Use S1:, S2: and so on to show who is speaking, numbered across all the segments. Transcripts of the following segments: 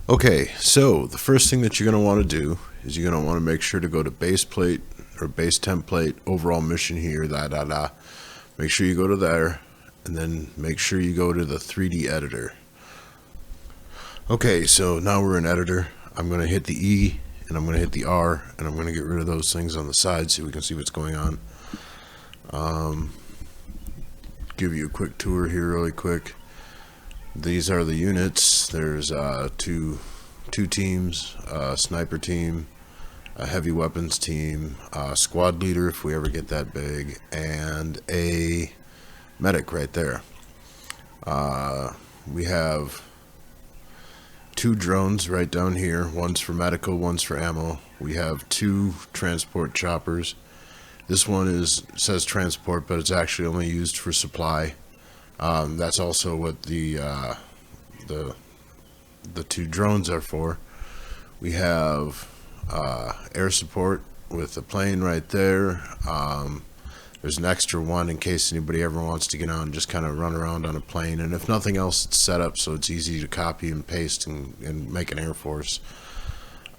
S1: Okay, so the first thing that you're going to want to do is you're going to want to make sure to go to base plate or base template, overall mission here, Make sure you go to there, and then make sure you go to the 3D editor. Okay, so now we're in editor. I'm going to hit the E, and I'm going to hit the R, and I'm going to get rid of those things on the side so we can see what's going on. Give you a quick tour here really quick. These are the units. There's two teams, a sniper team, a heavy weapons team, a squad leader if we ever get that big, and a medic right there. We have two drones right down here. One's for medical, one's for ammo. We have two transport choppers. This one says transport, but it's actually only used for supply. That's also what the two drones are for. We have air support with a plane right there. There's an extra one in case anybody ever wants to get on and just kind of run around on a plane. And if nothing else, it's set up so it's easy to copy and paste and make an air force.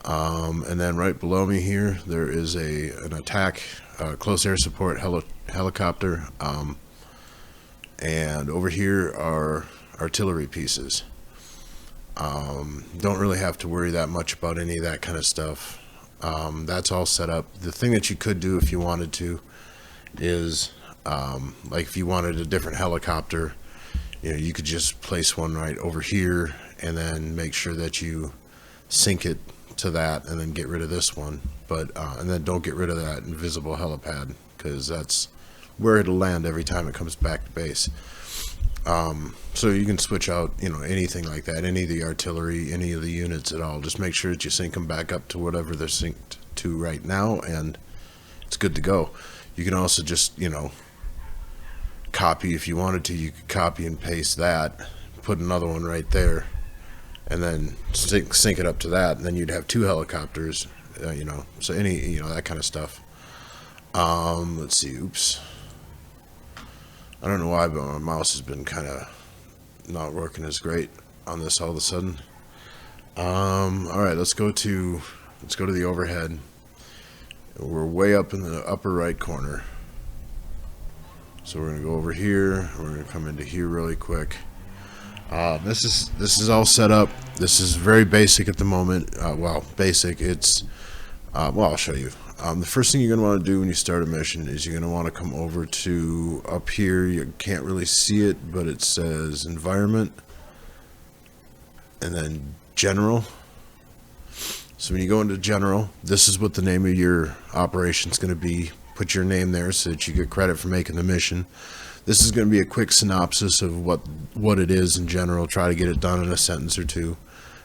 S1: And then right below me here, there is an attack, close air support helicopter. And over here are artillery pieces. Don't really have to worry that much about any of that kind of stuff. That's all set up. The thing that you could do if you wanted to is, like if you wanted a different helicopter, you could just place one right over here and then make sure that you sync it to that and then get rid of this one. But and then don't get rid of that invisible helipad, because that's where it'll land every time it comes back to base. So you can switch out, anything like that, any of the artillery, any of the units at all. Just make sure that you sync them back up to whatever they're synced to right now, and it's good to go. You can also just, copy if you wanted to. You could copy and paste that, put another one right there, and then sync it up to that, and then you'd have two helicopters, so any, that kind of stuff. Let's see, oops. I don't know why, but my mouse has been kind of not working as great on this all of a sudden. All right, let's go to the overhead. We're way up in the upper right corner. So we're gonna go over here. We're gonna come into here really quick. This is all set up. This is very basic at the moment. Basic. It's I'll show you. The first thing you're going to want to do when you start a mission is you're going to want to come over to up here. You can't really see it, but it says environment and then general. So when you go into general, this is what the name of your operation is going to be. Put your name there so that you get credit for making the mission. This is going to be a quick synopsis of what it is in general. Try to get it done in a sentence or two.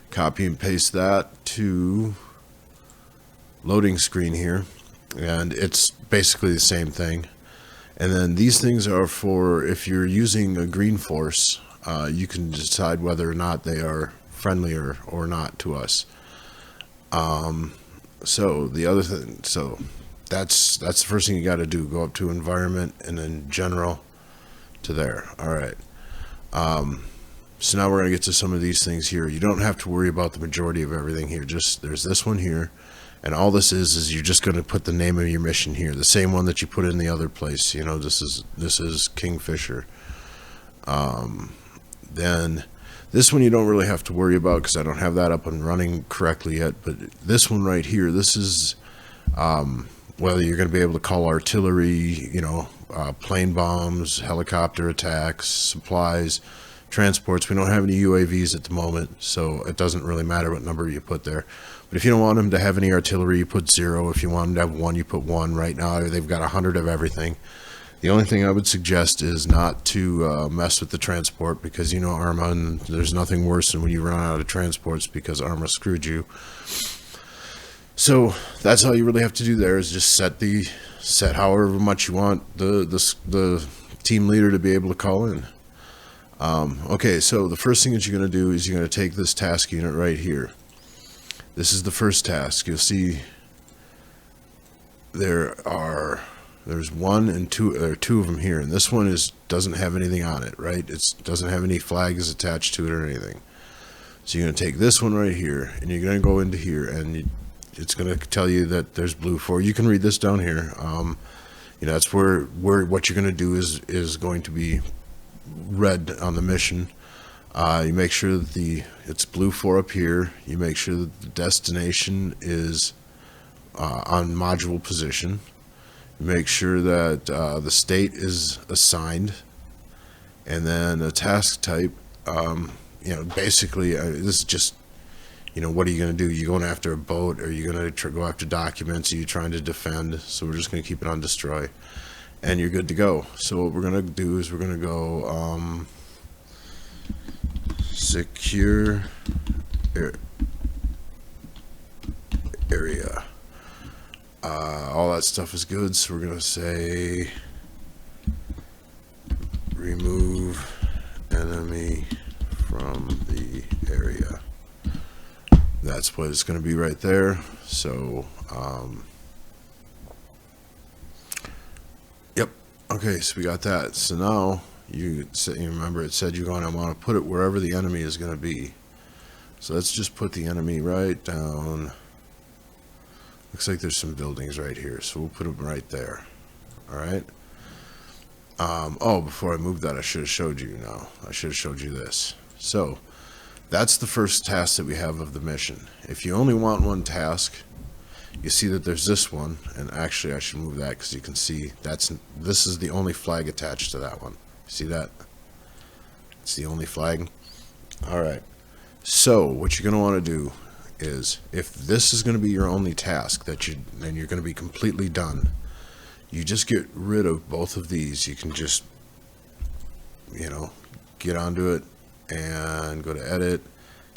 S1: Copy and paste that to loading screen here, and it's basically the same thing. And then these things are for if you're using a green force, you can decide whether or not they are friendly or not to us. So the other thing, that's the first thing you got to do. Go up to environment and then general to there. All right. So now we're going to get to some of these things here. You don't have to worry about the majority of everything here. Just there's this one here. And all this is you're just going to put the name of your mission here, the same one that you put in the other place. This is Kingfisher. Then this one you don't really have to worry about because I don't have that up and running correctly yet. But this one right here, this is whether you're going to be able to call artillery, plane bombs, helicopter attacks, supplies, transports. We don't have any UAVs at the moment, so it doesn't really matter what number you put there. But if you don't want them to have any artillery, you put 0. If you want them to have 1, you put 1. Right now, they've got 100 of everything. The only thing I would suggest is not to mess with the transport, because Arma, and there's nothing worse than when you run out of transports because Arma screwed you. So that's all you really have to do there is just set however much you want the team leader to be able to call in. Okay, so the first thing that you're going to do is you're going to take this task unit right here. This is the first task. You'll see there's one and two, or two of them here, and this one doesn't have anything on it, right? It doesn't have any flags attached to it or anything. So you're going to take this one right here, and you're going to go into here, and it's going to tell you that there's blue 4. You can read this down here. You know, that's where what you're going to do is going to be read on the mission. You make sure that it's blue 4 up here. You make sure that the destination is on module position. You make sure that the state is assigned, and then the task type. You know, basically, this is just, you know, what are you going to do? You going after a boat? Are you going to go after documents? Are you trying to defend? So we're just going to keep it on destroy, and you're good to go. So what we're going to do is we're going to go secure area. All that stuff is good. So we're going to say remove enemy from the area. That's what it's going to be right there. So yep, okay, so we got that. So now you remember it said you're going to want to put it wherever the enemy is going to be. So let's just put the enemy right down. Looks like there's some buildings right here, so we'll put them right there. All right. Oh, before I moved that, I should have showed you now. I should have showed you this. So that's the first task that we have of the mission. If you only want one task, you see that there's this one, and actually I should move that because you can see this is the only flag attached to that one. See that? It's the only flag. All right. So what you're going to want to do is, if this is going to be your only task and you're going to be completely done, you just get rid of both of these. You can just, you know, get onto it and go to edit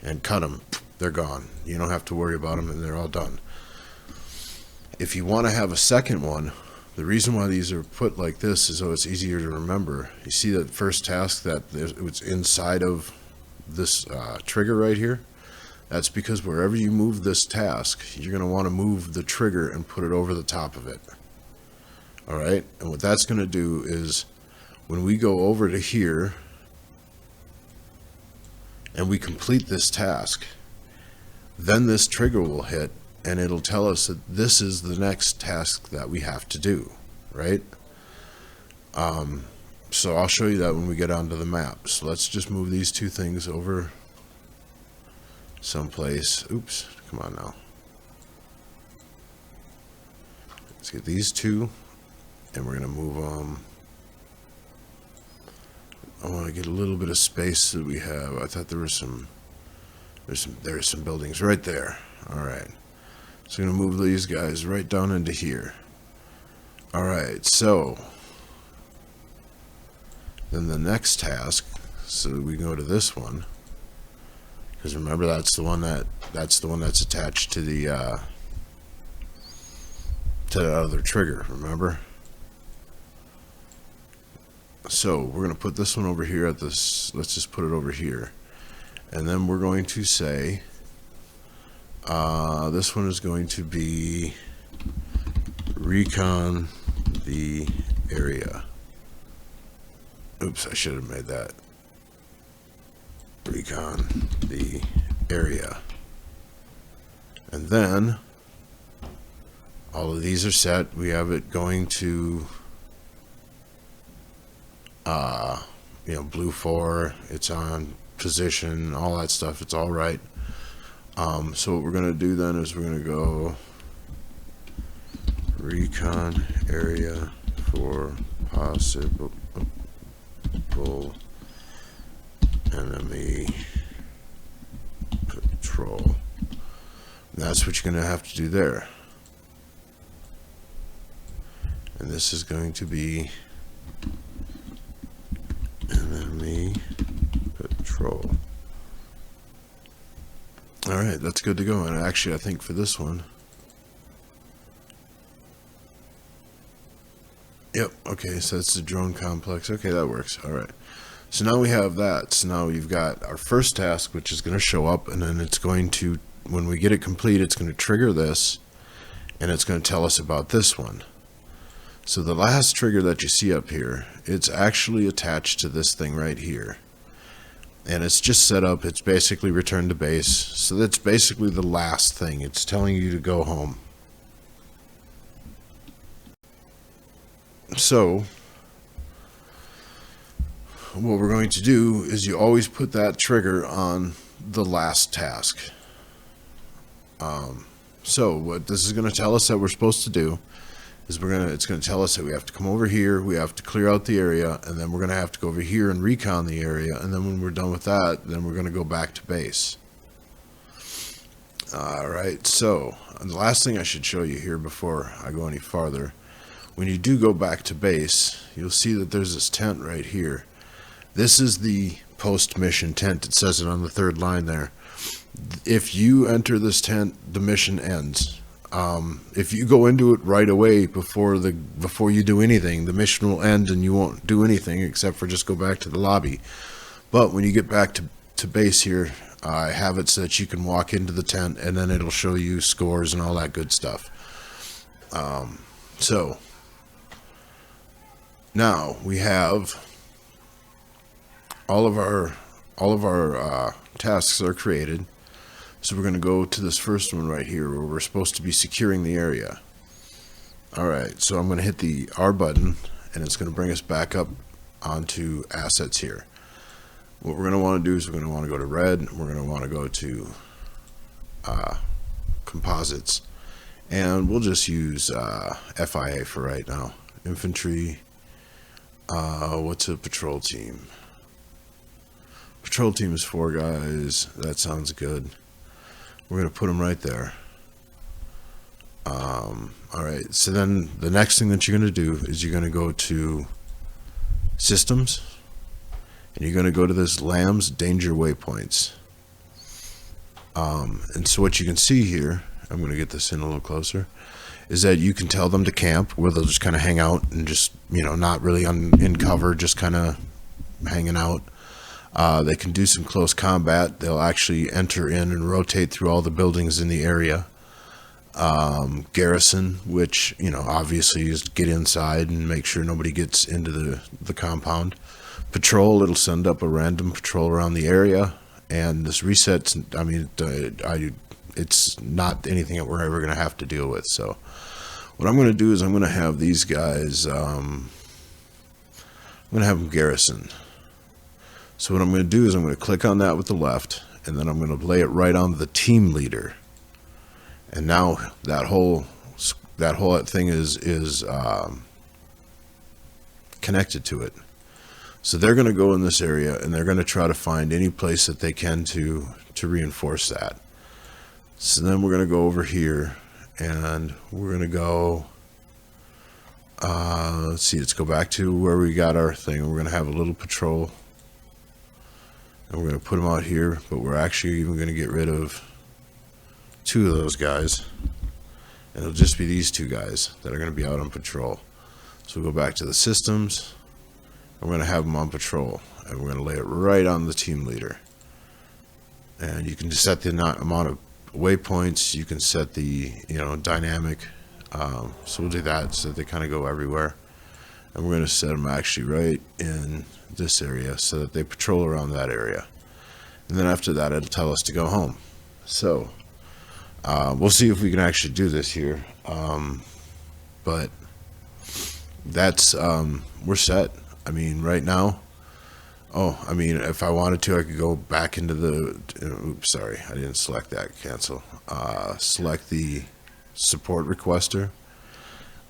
S1: and cut them. They're gone. You don't have to worry about them, and they're all done. If you want to have a second one, the reason why these are put like this is so it's easier to remember. You see that first task that it's inside of this trigger right here? That's because wherever you move this task, you're going to want to move the trigger and put it over the top of it. All right, and what that's going to do is when we go over to here and we complete this task, then this trigger will hit and it'll tell us that this is the next task that we have to do, right? So I'll show you that when we get onto the map. So let's just move these two things over someplace. Oops, come on now. Let's get these two. And we're going to move I want to get a little bit of space that we have. I thought there's some buildings right there. All right. So I'm going to move these guys right down into here. All right. So then the next task, so we can go to this one, because remember that's the one that's attached to the other trigger. Remember. So we're going to put this one over here at this, let's just put it over here. And then we're going to say, this one is going to be recon the area. Oops, I should have made that. Recon the area. And then all of these are set. We have it going to you know, blue 4, it's on position, all that stuff, it's all right. So what we're going to do then is we're going to go recon area for possible enemy patrol. And that's what you're going to have to do there. And this is going to be enemy patrol. All right, that's good to go. And actually, I think for this one, yep, okay, so that's the drone complex. Okay, that works. All right, so now we have that. So now you've got our first task, which is going to show up, and then it's going to, when we get it complete, it's going to trigger this, and it's going to tell us about this one. So the last trigger that you see up here, it's actually attached to this thing right here. and it's just set up. It's basically return to base. So that's basically the last thing. It's telling you to go home. So what we're going to do is you always put that trigger on the last task. So what this is going to tell us that we're supposed to do is it's going to tell us that we have to come over here, we have to clear out the area, and then we're going to have to go over here and recon the area, and then when we're done with that, then we're going to go back to base. Alright, so the last thing I should show you here before I go any farther, when you do go back to base, you'll see that there's this tent right here. This is the post-mission tent. It says it on the third line there. If you enter this tent, the mission ends. If you go into it right away before you do anything, the mission will end and you won't do anything except for just go back to the lobby. But when you get back to base here, I have it so that you can walk into the tent and then it'll show you scores and all that good stuff. So now we have all of our tasks are created. So we're going to go to this first one right here where we're supposed to be securing the area. Alright, so I'm going to hit the R button and it's going to bring us back up onto assets here. What we're going to want to do is we're going to want to go to red, we're going to want to go to composites, and we'll just use FIA for right now. Infantry, what's a patrol team? Patrol team is 4 guys, that sounds good. We're going to put them right there. Alright, so then the next thing that you're going to do is you're going to go to systems and you're going to go to this Lamb's danger waypoints. And so what you can see here, I'm going to get this in a little closer, is that you can tell them to camp where they'll just kind of hang out and just, not really in cover, just kind of hanging out. They can do some close combat. They'll actually enter in and rotate through all the buildings in the area. Garrison, which, obviously is get inside and make sure nobody gets into the compound. Patrol, it'll send up a random patrol around the area. And this resets, it's not anything that we're ever going to have to deal with. So what I'm going to do is I'm going to have these guys, I'm going to have them garrison. So what I'm going to do is I'm going to click on that with the left, and then I'm going to lay it right on the team leader. And now that whole thing is connected to it. So they're going to go in this area, and they're going to try to find any place that they can to reinforce that. So then we're going to go over here, and we're going to go, let's see, let's go back to where we got our thing. We're going to have a little patrol. And we're going to put them out here, but we're actually even going to get rid of 2 of those guys. And it'll just be these 2 guys that are going to be out on patrol. So we'll go back to the systems. And we're going to have them on patrol. And we're going to lay it right on the team leader. And you can just set the amount of waypoints. You can set the, dynamic. So we'll do that so that they kind of go everywhere. And we're going to set them actually right in this area so that they patrol around that area. And then after that, it'll tell us to go home. So we'll see if we can actually do this here. But that's, we're set. I mean, right now, if I wanted to, I could go back into the, oops, sorry, I didn't select that, cancel. Select the support requester.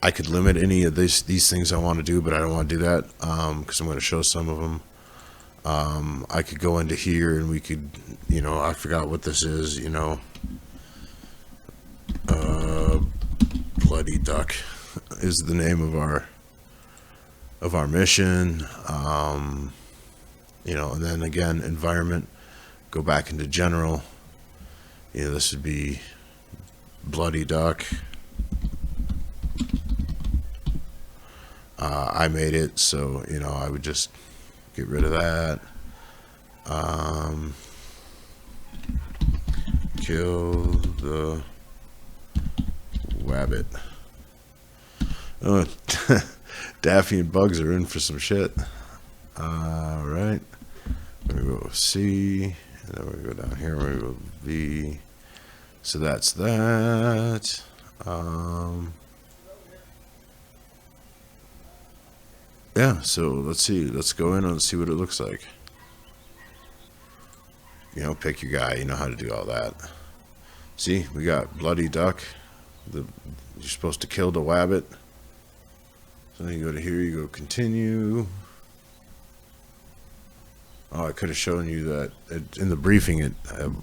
S1: I could limit any of these things I want to do, but I don't want to do that because I'm going to show some of them. I could go into here and we could, I forgot what this is, Bloody Duck is the name of our mission. And then again, environment, go back into general. This would be Bloody Duck. I made it, so I would just get rid of that. Kill the wabbit. Oh, Daffy and Bugs are in for some shit. Alright. Then we go C, and then we go down here, we go V. So that's that. Yeah, so let's see. Let's go in and see what it looks like. You know, pick your guy. You know how to do all that. See, we got Bloody Duck. You're supposed to kill the wabbit. So then you go to here, you go continue. Oh, I could have shown you that in the briefing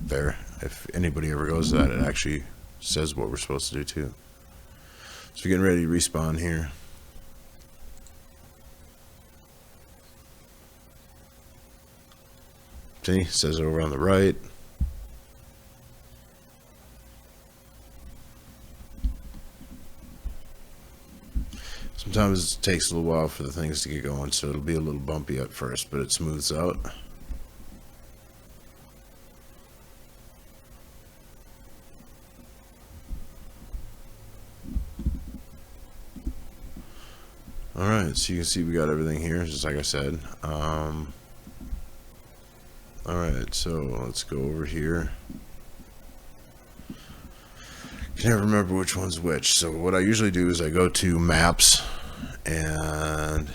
S1: there. If anybody ever goes to that, it actually says what we're supposed to do too. So we're getting ready to respawn here. See, it says over on the right. Sometimes it takes a little while for the things to get going, so it'll be a little bumpy at first, but it smooths out. Alright, so you can see we got everything here, just like I said. Alright, so let's go over here. I can't remember which one's which. So what I usually do is I go to maps and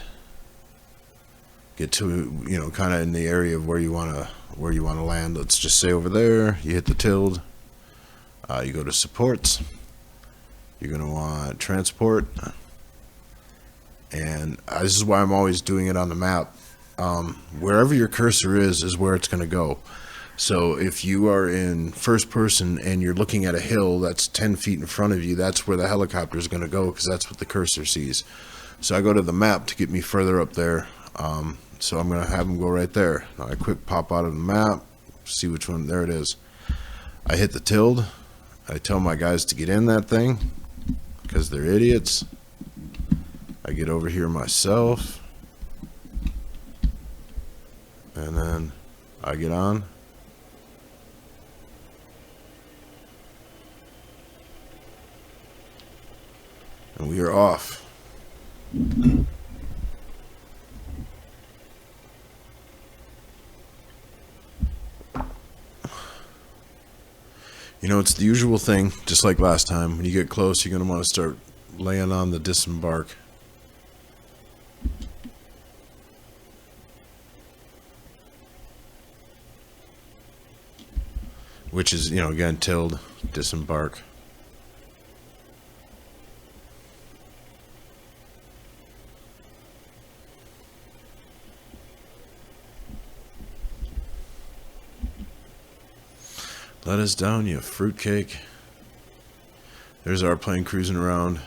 S1: get to, you know, kind of in the area of where you want to land. Let's just say over there. You hit the tilde. You go to supports. You're gonna want transport, and this is why I'm always doing it on the map. Wherever your cursor is where it's gonna go. So if you are in first person and you're looking at a hill that's 10 feet in front of you, that's where the helicopter is going to go, because that's what the cursor sees. So I go to the map to get me further up there. So I'm going to have them go right there. Now I quick pop out of the map, see which one. There it is. I hit the tilde. I tell my guys to get in that thing because they're idiots. I get over here myself, and then I get on. And we are off. You know, it's the usual thing, just like last time. When you get close, you're going to want to start laying on the disembark. Which is, you know, again, tilde, disembark. Let us down, you fruitcake. There's our plane cruising around.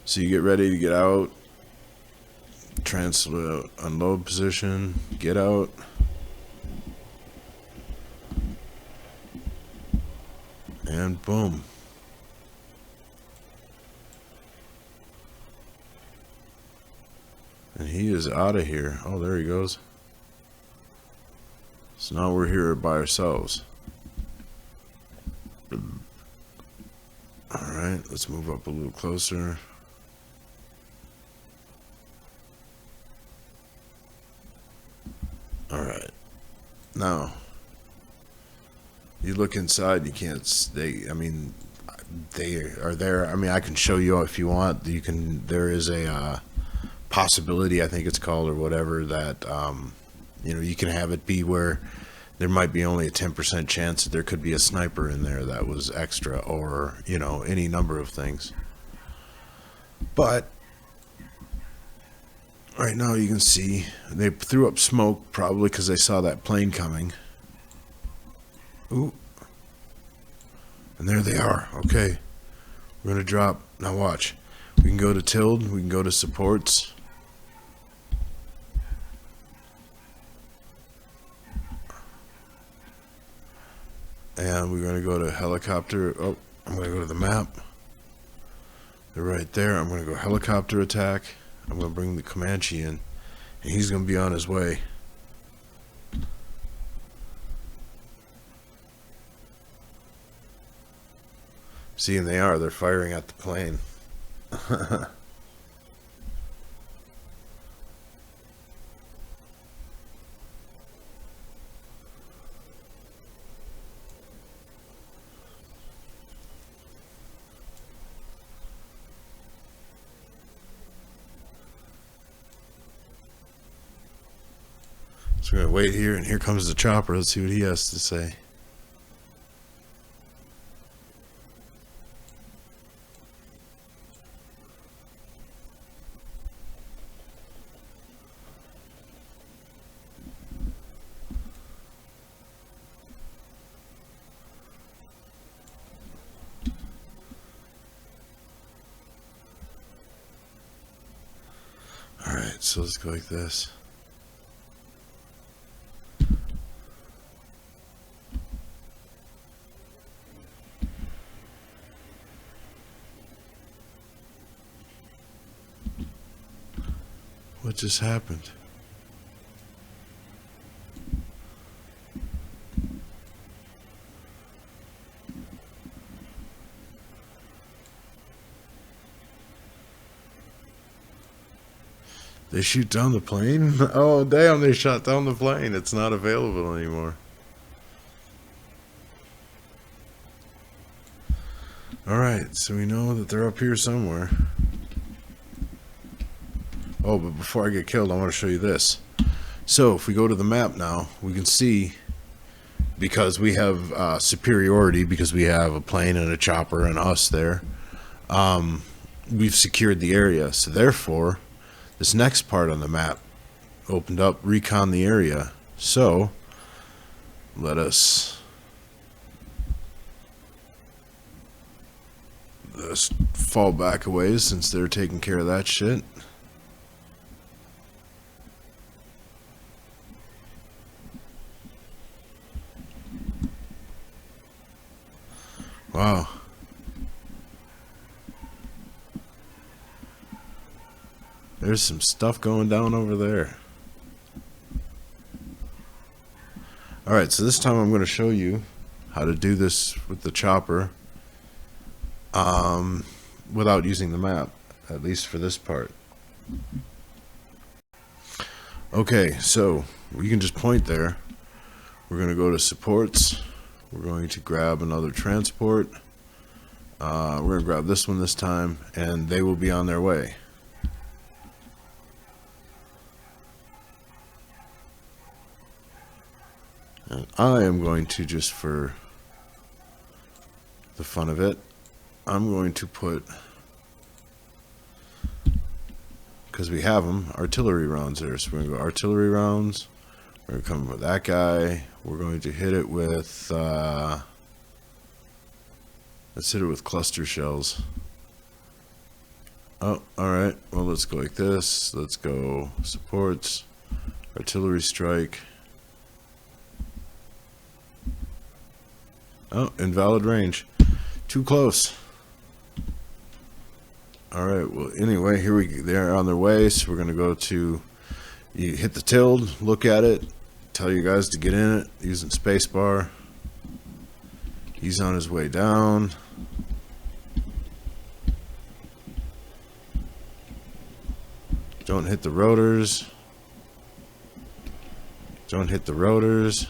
S1: So you get ready to get out. Translate, unload position, get out. And boom. And he is out of here. Oh, there he goes. So now we're here by ourselves. Alright, let's move up a little closer. Alright. Now, you look inside, you can't, they are there. I mean, I can show you if you want. You can, there is a possibility, I think it's called, or whatever, that, you know, you can have it be where there might be only a 10% chance that there could be a sniper in there that was extra, or, you know, any number of things. But right now you can see they threw up smoke, probably because they saw that plane coming. Ooh. And there they are. Okay. We're going to drop. Now watch. We can go to tilde. We can go to supports. And we're going to go to helicopter. Oh, I'm going to go to the map. They're right there. I'm going to go helicopter attack. I'm going to bring the Comanche in. And he's going to be on his way. See, and they are. They're firing at the plane. So we're gonna wait here, and here comes the chopper. Let's see what he has to say. Alright, so let's go like this. What just happened? They shoot down the plane? Oh, damn, they shot down the plane. It's not available anymore. Alright, so we know that they're up here somewhere. Oh, but before I get killed, I want to show you this. So, if we go to the map now, we can see, because we have superiority, because we have a plane and a chopper and us there, we've secured the area. So, therefore, this next part on the map opened up recon the area. So, let's fall back a ways since they're taking care of that shit. Wow. There's some stuff going down over there. Alright, so this time I'm going to show you how to do this with the chopper without using the map, at least for this part. Okay, so we can just point there. We're going to go to supports. We're going to grab another transport. We're going to grab this one this time, and they will be on their way. And I am going to, just for the fun of it, I'm going to put, because we have them, artillery rounds there. So we're going to go artillery rounds. We're going to come with that guy. We're going to hit it with, let's hit it with cluster shells. Oh, alright. Well, let's go like this. Let's go supports, artillery strike. Oh, invalid range. Too close. Alright, well, anyway, they're on their way, so we're going to go to, you hit the tilde, look at it, tell you guys to get in it, using spacebar. He's on his way down. Don't hit the rotors. Don't hit the rotors.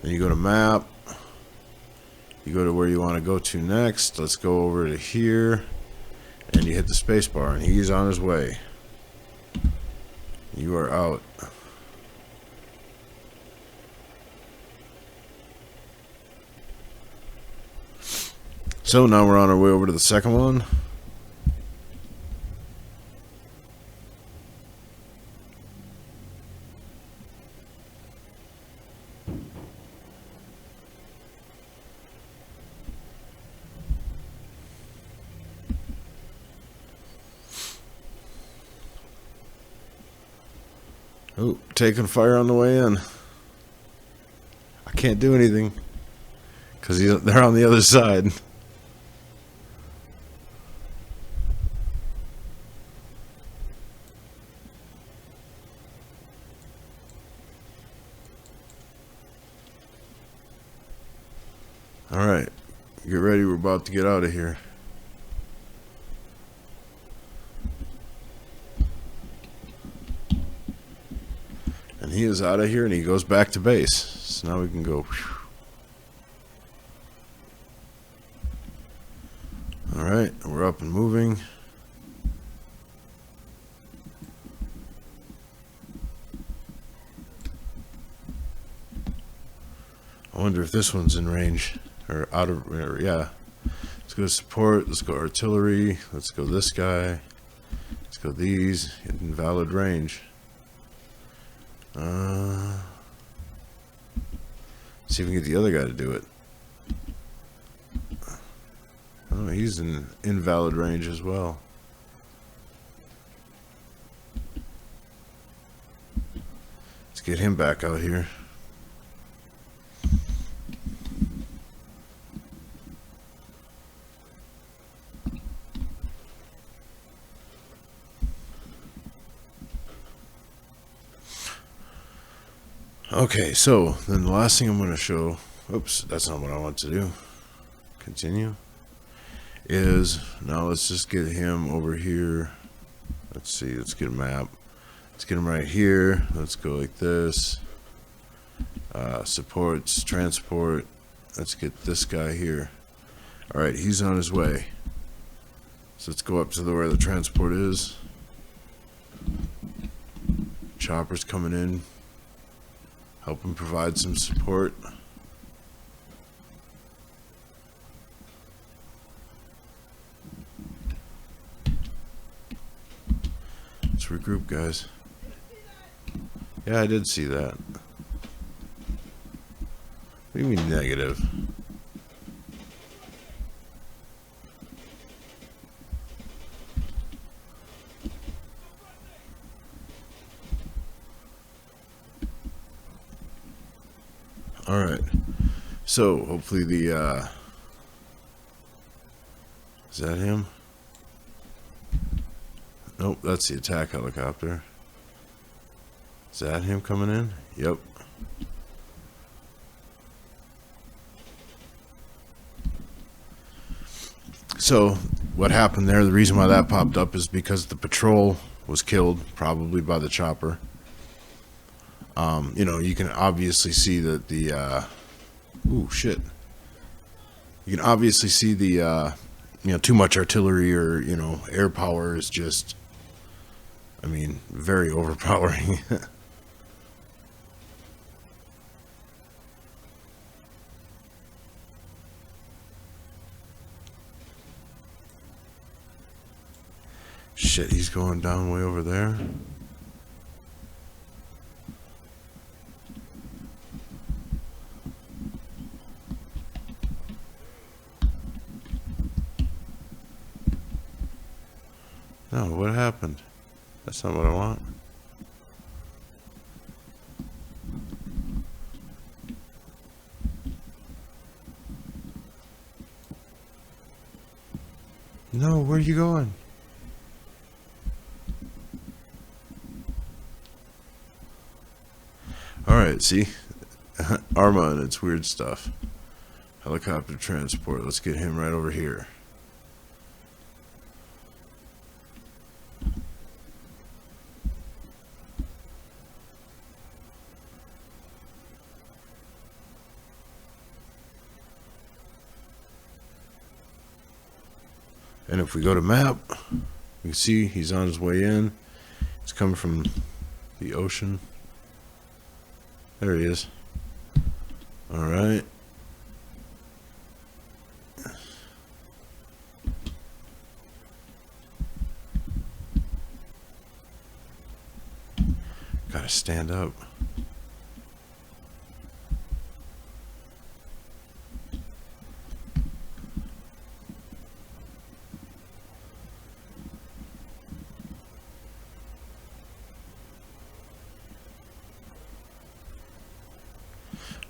S1: Then you go to map. You go to where you want to go to next. Let's go over to here. And you hit the space bar, and he's on his way. You are out. So now we're on our way over to the second one. Oh, taking fire on the way in. I can't do anything because they're on the other side. Alright, get ready, we're about to get out of here. And he is out of here and he goes back to base. So now we can go. Alright, we're up and moving. I wonder if this one's in range or out of, or, yeah. Let's go support. Let's go artillery. Let's go this guy. Let's go these. Invalid range. See if we can get the other guy to do it. Oh, he's in invalid range as well. Let's get him back out here. Okay, so then the last thing I'm going to show, oops, that's not what I want to do. Continue. Is now let's just get him over here. Let's see, let's get a map. Let's get him right here. Let's go like this. Supports, transport. Let's get this guy here. All right, he's on his way. So let's go up to where the transport is. Chopper's coming in. Help him provide some support. Let's regroup, guys. Yeah, I did see that. What do you mean negative? Alright. So, hopefully the, is that him? Nope, that's the attack helicopter. Is that him coming in? Yep. So, what happened there, the reason why that popped up is because the patrol was killed, probably by the chopper. You know, you can obviously see that the, ooh, shit. You can obviously see the, you know, too much artillery or, you know, air power is just, I mean, very overpowering. Shit, he's going down way over there. No, what happened? That's not what I want. No, where are you going? Alright, see? Arma and its weird stuff. Helicopter transport. Let's get him right over here. And if we go to map, you can see he's on his way in. He's coming from the ocean. There he is. All right. Gotta stand up.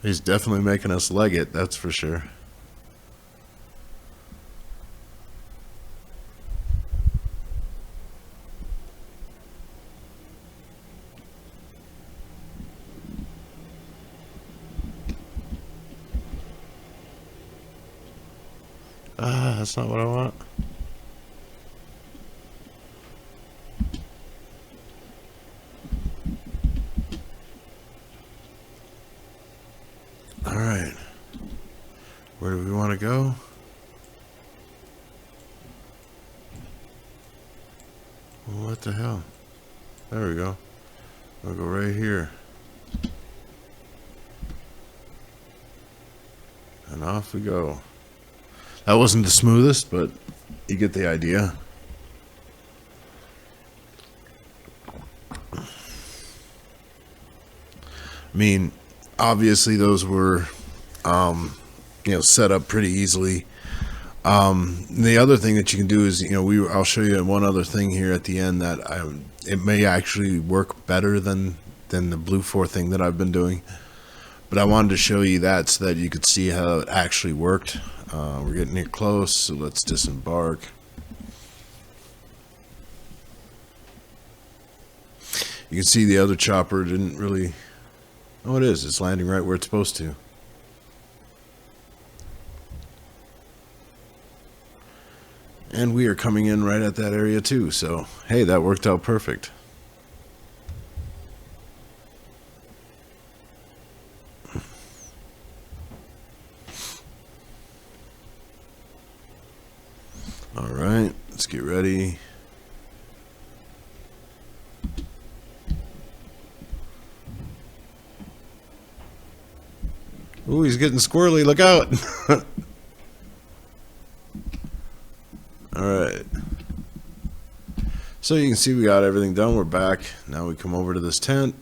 S1: He's definitely making us leg it, that's for sure. That's not what I want. All right. Where do we want to go? What the hell? There we go. We'll go right here. And off we go. That wasn't the smoothest, but you get the idea. I mean, obviously those were, set up pretty easily. The other thing that you can do is, I'll show you one other thing here at the end that it may actually work better than the Blue 4 thing that I've been doing. But I wanted to show you that so that you could see how it actually worked. We're getting near close, so let's disembark. You can see the other chopper didn't really... Oh, it is. It's landing right where it's supposed to. And we are coming in right at that area too, so hey, that worked out perfect. All right, let's get ready. Ooh, he's getting squirrely. Look out. All right. So you can see we got everything done. We're back. Now we come over to this tent.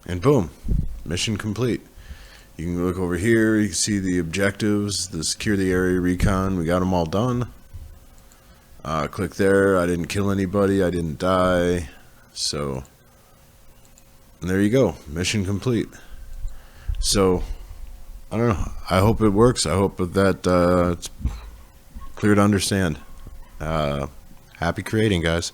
S1: And boom, mission complete. You can look over here. You can see the objectives, the secure the area recon. We got them all done. Click there. I didn't kill anybody. I didn't die. So, and there you go. Mission complete. So, I don't know. I hope it works. I hope that it's clear to understand. Happy creating, guys.